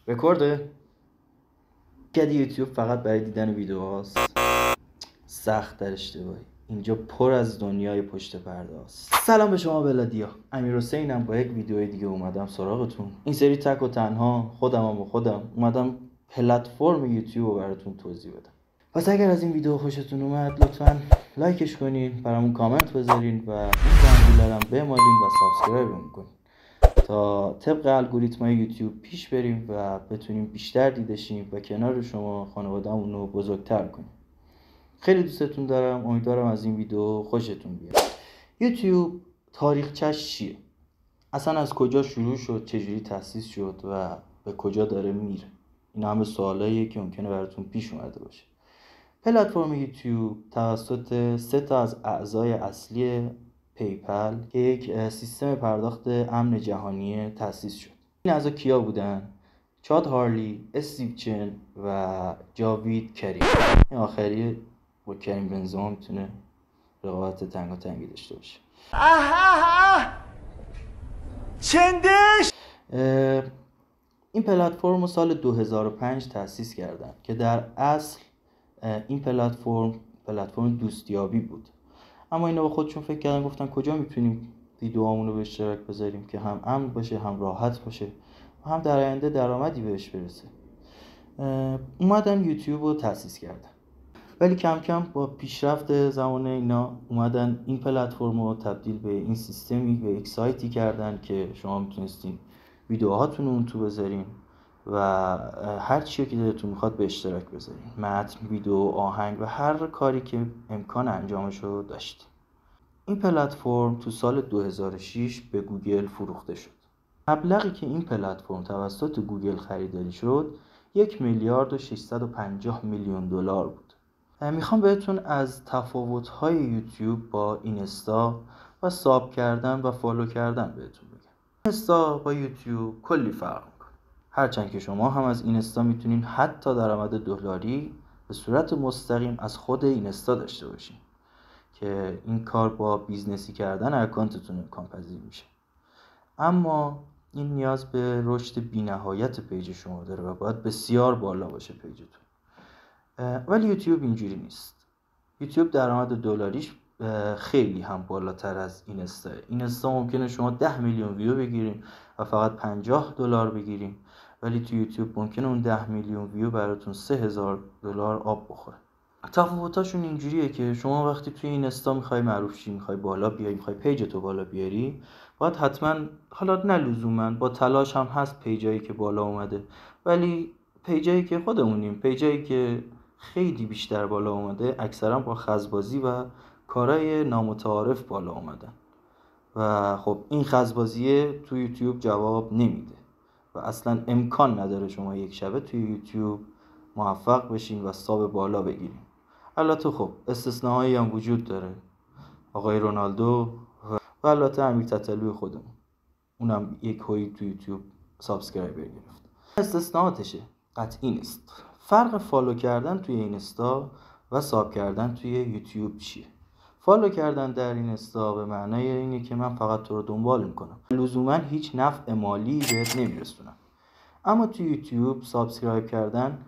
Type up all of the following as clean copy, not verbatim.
رکورده؟ کدی یوتیوب فقط برای دیدن ویدیوهاست. سخت در اشتباهی. اینجا پر از دنیای پشت پرده است. سلام به شما بلادیا. امیرحسینم با یک ویدیوی دیگه اومدم سراغتون. این سری تک و تنها خودم اومدم پلتفرم یوتیوب رو براتون توضیح بدم. پس اگر از این ویدیو خوشتون اومد لطفاً لایکش کنین، برامون کامنت بذارین و این زنگوله رو بمالین و سابسکرایب کنین تا طبق الگوریتمای یوتیوب پیش بریم و بتونیم بیشتر دیده شیم و کنار شما خانواده‌مون رو بزرگتر کنیم. خیلی دوستتون دارم. امیدوارم از این ویدیو خوشتون بیاد. یوتیوب تاریخچه‌اش چیه؟ اصلا از کجا شروع شد، چجوری تأسیس شد و به کجا داره میره؟ این همه سوالاییه که ممکنه براتون پیش اومده باشه. پلتفرم یوتیوب توسط 3 از اعضای اصلی پیپل که یک سیستم پرداخت امن جهانی تأسیس شد. این اعضا کیا بودن؟ چاد هارلی، استیو چن و جاوید کریم. این آخری با کریم بنزما میتونه رقابت تنگی داشته باشه. چندش! این پلتفرم رو سال 2005 تأسیس کردن که در اصل این پلتفرم دوستیابی بود. اما اینا با خودشون فکر کردن، گفتن کجا میتونیم ویدیوهامون رو به اشتراک بذاریم که هم امن باشه، هم راحت باشه و هم در آینده درآمدی بهش برسه. اومدن یوتیوب رو تأسیس کردن. ولی کم کم با پیشرفت زمان اینا اومدن این پلتفرم رو تبدیل به این سیستمی، به یک سایتی کردن که شما میتونستین ویدیوهاتون رو اون تو بذارین و هر چیزی که دلتون میخواد به اشتراک بذارین، متن، ویدیو، آهنگ و هر کاری که امکان انجامش رو داشت. این پلتفرم تو سال 2006 به گوگل فروخته شد. مبلغی که این پلتفرم توسط گوگل خریداری شد 1,650,000,000 دلار بود. میخوام بهتون از تفاوت‌های یوتیوب با اینستا و ساب کردن و فالو کردن بهتون بگم. اینستا با یوتیوب کلی فرق میکنه. هرچند که شما هم از اینستا میتونین حتی درآمد دلاری به صورت مستقیم از خود اینستا داشته باشین که این کار با بیزنسی کردن اکانتتون امکان پذیر میشه. اما این نیاز به رشد بی‌نهایت پیج شما داره و باید بسیار بالا باشه پیجتون. ولی یوتیوب اینجوری نیست. یوتیوب درآمد دلاریش خیلی هم بالاتر از اینستا. اینستا ممکنه شما 10 میلیون ویو بگیرین و فقط $50 بگیرین، ولی تو یوتیوب ممکنه اون 10 میلیون ویو براتون $3,000 آب بخوره. تفاوتاشون اینجوریه که شما وقتی توی اینستا میخوای معروف شی، میخوای بالا بیای، میخوای پیجتو بالا بیاری، باید حتما، حالا نه لزوما، با تلاش هم هست پیجایی که بالا اومده، ولی پیجایی که خودمونیم، پیجایی که خیلی بیشتر بالا اومده اکثرا با خزبازی و کارهای نامتعارف بالا اومدن و خب این خزبازیه تو یوتیوب جواب نمیده و اصلا امکان نداره شما یک شبه توی یوتیوب موفق بشین و ساب بالا بگیرین. البته خب استثناهایی هم وجود داره، آقای رونالدو و البته امیر تتلوی خودمون، اونم یک هایی تو یوتیوب سابسکرایبر گرفت. استثناءاتشه، قطعی نیست. فرق فالو کردن توی اینستا و ساب کردن توی یوتیوب چیه؟ فالو کردن در اینستا به معنای اینه که من فقط تو رو دنبال میکنم، لزوما هیچ نفع مالی بهت نمیرسونم. اما توی یوتیوب سابسکرایب کردن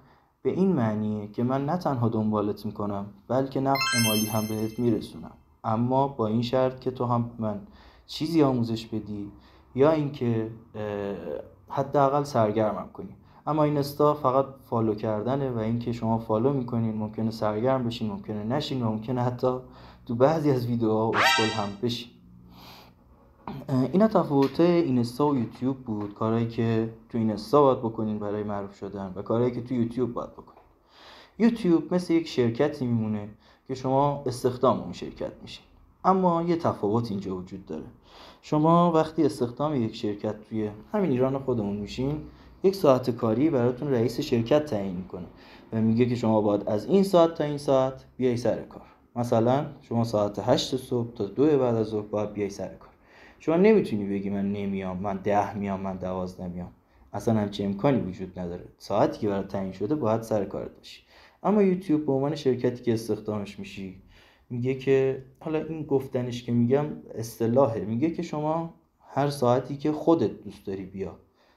به این معنیه که من نه تنها دنبالت میکنم بلکه نفع مالی هم بهت میرسونم، اما با این شرط که تو هم من چیزی آموزش بدی یا اینکه حداقل سرگرمم کنی. اما اینستا فقط فالو کردنه و اینکه شما فالو میکنین ممکنه سرگرم بشین، ممکنه نشین و ممکنه حتی تو بعضی از ویدیوها اسکول هم بشین. اینا تفاوت اینستا و یوتیوب بود، کارهایی که تو اینستا باید بکنین برای معروف شدن و کارهایی که تو یوتیوب باید بکنین. یوتیوب مثل یک شرکتی میمونه که شما استخدام اون شرکت میشین، اما یه تفاوت اینجا وجود داره. شما وقتی استخدام یک شرکت توی همین ایران خودمون میشین، 1 ساعت کاری براتون رئیس شرکت تعیین میکنه و میگه که شما باید از این ساعت تا این ساعت بیای سر کار. مثلا شما ساعت 8 صبح تا 2 بعد از ظهر باید بیای سر کار. شما نمیتونی بگی من نمیام، من 10 میام، من 12 میام. اصلا همچین امکانی وجود نداره. ساعتی که برات تعیین شده باید سر کارت باشی. اما یوتیوب به عنوان شرکتی که استخدامش میشی میگه که، حالا این گفتنش که میگم اصطلاحه، میگه که شما هر ساعتی که خودت دوست داری بیا،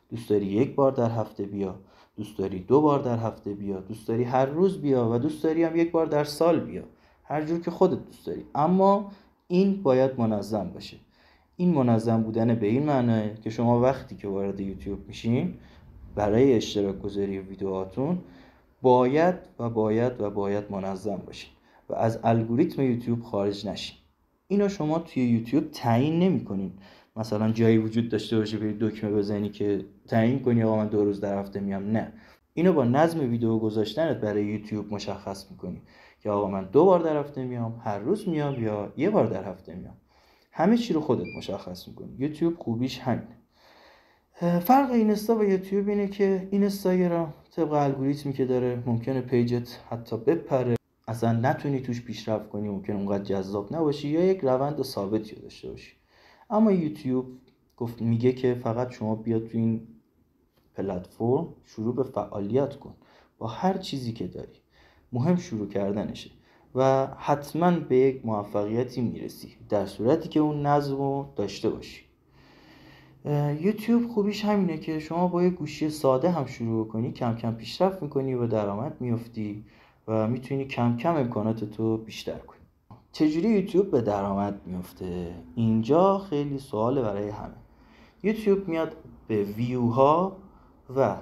دوست داری 1 بار در هفته بیا، دوست داری 2 بار در هفته بیا، دوست داری هر روز بیا و دوست داری هم 1 بار در سال بیا، هر جور که خودت دوست داری. اما این باید منظم باشه. این منظم بودن به این معنیه که شما وقتی که وارد یوتیوب میشین برای اشتراک گذاری ویدیوهاتون باید منظم باشین و از الگوریتم یوتیوب خارج نشین. اینو شما توی یوتیوب تعیین نمی‌کنین. مثلا جایی وجود داشته باشه بری دکمه بزنی که تعیین کنی آقا من 2 روز در هفته میام. نه، اینو با نظم ویدیو گذاشتنت برای یوتیوب مشخص می‌کنی که آقا من 2 بار در هفته میام، هر روز میام یا 1 بار در هفته میام. همه چی رو خودت مشخص می‌کنی. یوتیوب خوبیش همینه. فرق اینستا و یوتیوب اینه که اینستاگرام طبق الگوریتمی که داره ممکنه پیجت حتی بپره، اصلا نتونی توش پیشرفت کنی، ممکنه اونقدر جذاب نباشی یا یک روند ثابتی داشته باشی. اما یوتیوب میگه که فقط شما بیا تو این پلتفرم شروع به فعالیت کن با هر چیزی که داری. مهم شروع کردنشه و حتما به یک موفقیتی میرسی در صورتی که اون نظم رو داشته باشی. یوتیوب خوبیش همینه که شما با یک گوشی ساده هم شروع کنی کم کم پیشرفت میکنی و درآمد میفتی و میتونی کم کم امکاناتتو بیشتر کنی. چجوری یوتیوب به درآمد میفته؟ اینجا خیلی سواله برای همه. یوتیوب میاد به ویوها و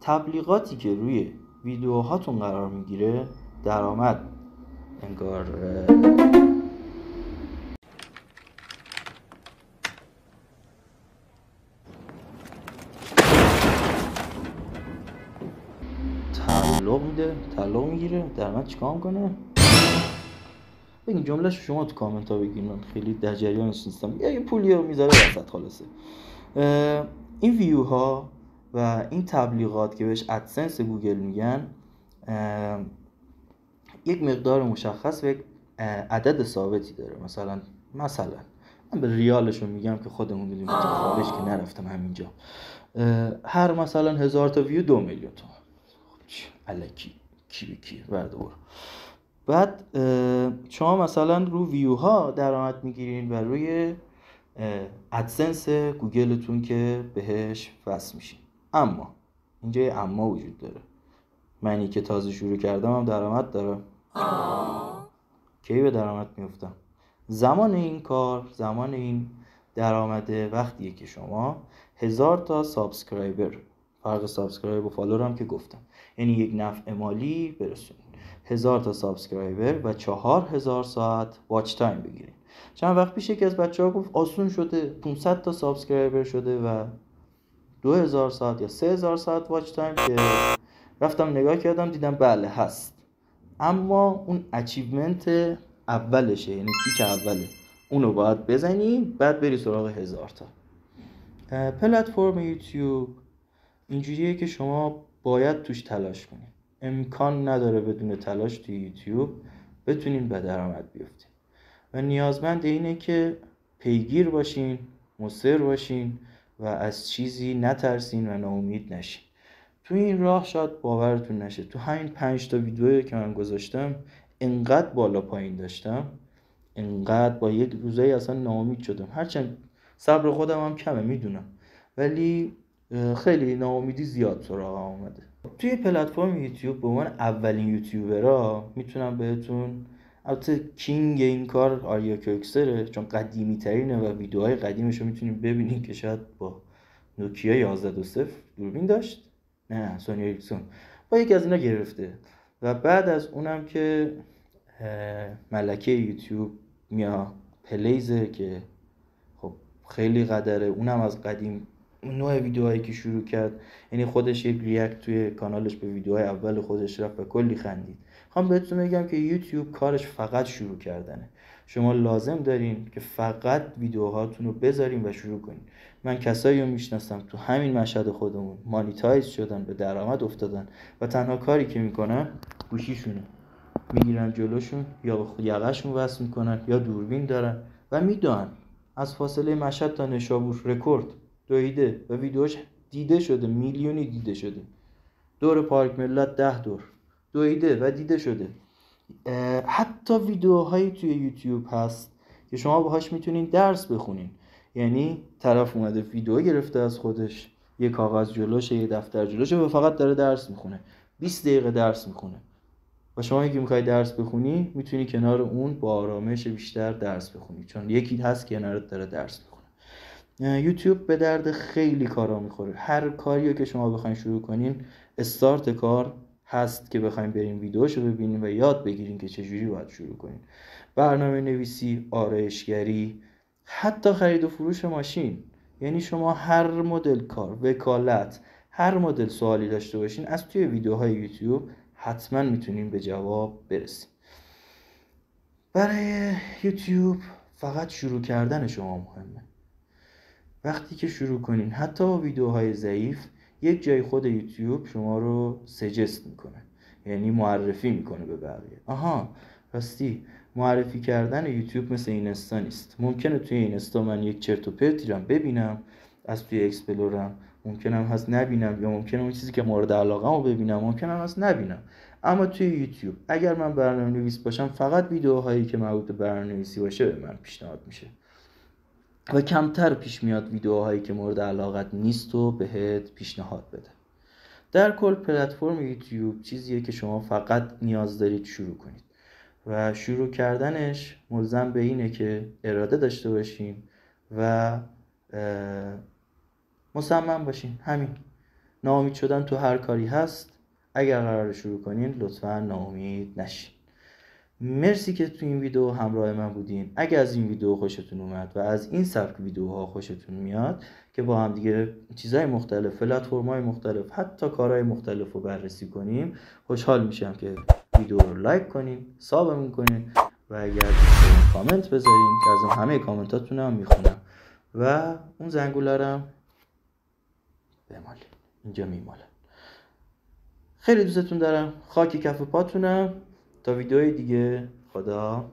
تبلیغاتی که روی ویدیوهاتون قرار میگیره درآمد انگار تعلق میگیره. درآمد چیکار میکنه؟ بگین جمله‌شو شما تو کامنت ها بگین، من خیلی در جریانش نیستم. یه پولی رو میذاره وسط خلاصه. این ویوها و این تبلیغات که بهش ادسنس گوگل میگن یک مقدار مشخص و یک عدد ثابتی داره. مثلا من به ریالشو میگم که خودمون میدونیم که خارج که نرفتم همینجا. هر مثلا 1000 تا ویو 2 میلیون تومان. الکی کی برو. بعد شما مثلا رو ویوها درآمد میگیرین و روی ادسنس گوگلتون که بهش وصل میشین. اما اینجا یه اما وجود داره. منی که تازه شروع کردم هم درآمد دارم. کی به درآمد میفتم؟ زمان این درآمده وقتیه که شما 1000 تا سابسکرایبر، فرق سابسکرایبر و فالوور هم که گفتم، یعنی یک نفع مالی برسونید. 1000 تا سابسکرایبر و 4000 ساعت واچ تایم بگیرید. چند وقت پیش یکی از بچه‌ها گفت آسون شده، 500 تا سابسکرایبر شده و 2000 ساعت یا 3000 ساعت واچ تایم، که رفتم نگاه کردم دیدم بله هست. اما اون اچیومنت اولشه، یعنی تیک اوله، اونو باید بزنی بعد بری سراغ 1000 تا. پلتفرم یوتیوب اینجوریه که شما باید توش تلاش کنید. امکان نداره بدون تلاش توی یوتیوب بتونین به درآمد بیافتین و نیازمند اینه که پیگیر باشین، مصر باشین و از چیزی نترسین و ناامید نشین. تو این راه شاید باورتون نشه، تو همین 5 تا ویدیویی که من گذاشتم انقدر بالا پایین داشتم، انقدر با یک روزایی اصلا ناامید شدم. هرچند صبر خودم هم کمه میدونم، ولی خیلی ناامیدی زیاد سراغم اومده. توی پلتفرم یوتیوب به عنوان اولین یوتیوبرها میتونم بهتون، البته کینگ این کار آریا کوکسره چون قدیمی ترینه و ویدیوهای قدیمش رو میتونیم ببینین که شاید با نوکیا 1120 دوربین داشت، نه سونی اریکسون، با یکی از اینا گرفته. و بعد از اونم که ملکه یوتیوب میا پلیزه که خب خیلی قدره، اونم از قدیم اون نوع ویدیوهایی که شروع کرد، یعنی خودش یک ریاکت توی کانالش به ویدیوهای اول خودش رفت و کلی خندید. بهتون بگم که یوتیوب کارش فقط شروع کردنه. شما لازم دارین که فقط ویدیوهاتون رو بذارین و شروع کنین. من کسایی رو میشناسم تو همین مشهد خودمون مانیتایز شدن، به درآمد افتادن و تنها کاری که میکنن گوشیشونه میگیرن جلوشون یا به یقه‌شون وصل میکنن یا دوربین دارن و میدونن از فاصله مشهد تا نشابور رکورد دویده و ویدیوش دیده شده، میلیونی دیده شده. دور پارک ملت 10 دور دویده و دیده شده. حتی ویدیوهایی توی یوتیوب هست که شما باهاش میتونین درس بخونین. یعنی طرف اومده ویدیو گرفته از خودش یه کاغذ جلوشه، یه دفتر جلوشه و فقط داره درس میخونه. 20 دقیقه درس میخونه. و شما اگه میخوای درس بخونی میتونی کنار اون با آرامش بیشتر درس بخونی، چون یکی هست کنارت داره درس میخونه. یوتیوب به درد خیلی کارا میخوره. هر کاریو که شما بخواید شروع کنین، استارت کار هست که بخوایم بریم ویدیوشو ببینیم و یاد بگیریم که چجوری باید شروع کنیم. برنامه نویسی، آرایشگری، حتی خرید و فروش ماشین. یعنی شما هر مدل کار، وکالت، هر مدل سوالی داشته باشین، از توی ویدیوهای یوتیوب حتما میتونین به جواب برسیم. برای یوتیوب فقط شروع کردن شما مهمه. وقتی که شروع کنین حتی با ویدیوهای ضعیف، یک جای خود یوتیوب شما رو سجست میکنه، یعنی معرفی میکنه به بقیه. آها راستی، معرفی کردن یوتیوب مثل اینستا نیست. ممکنه توی اینستا من یک چرت و پرتی رو ببینم از توی اکسپلورم، ممکنم هست نبینم، یا ممکنه اون چیزی که مورد علاقه رو ببینم، ممکنم هست نبینم. اما توی یوتیوب اگر من برنامه‌نویس باشم، فقط ویدیوهایی که مربوط به برنامه‌نویسی باشه به من پیشنهاد میشه و کمتر پیش میاد ویدیوهایی که مورد علاقت نیست و بهت پیشنهاد بده. در کل پلتفرم یوتیوب چیزیه که شما فقط نیاز دارید شروع کنید و شروع کردنش ملزم به اینه که اراده داشته باشین و مصمم باشین. همین. ناامید شدن تو هر کاری هست. اگر قرار شروع کنین لطفاً ناامید نشین. مرسی که تو این ویدیو همراه من بودین. اگه از این ویدیو خوشتون اومد و از این سبک ویدیوها خوشتون میاد که با هم دیگه چیزهای مختلف، پلتفرم‌های مختلف، حتی کارهای مختلف رو بررسی کنیم، خوشحال میشم که ویدیو رو لایک کنین، سابمون کنین و اگر کامنت بذارین که از همه کامنتاتون هم میخونم و اون زنگوله رو هم بمالین، اینجا میمالن. خیلی دوستتون دارم. خاک کف پاتونم. تا ویدیوی دیگه. خدا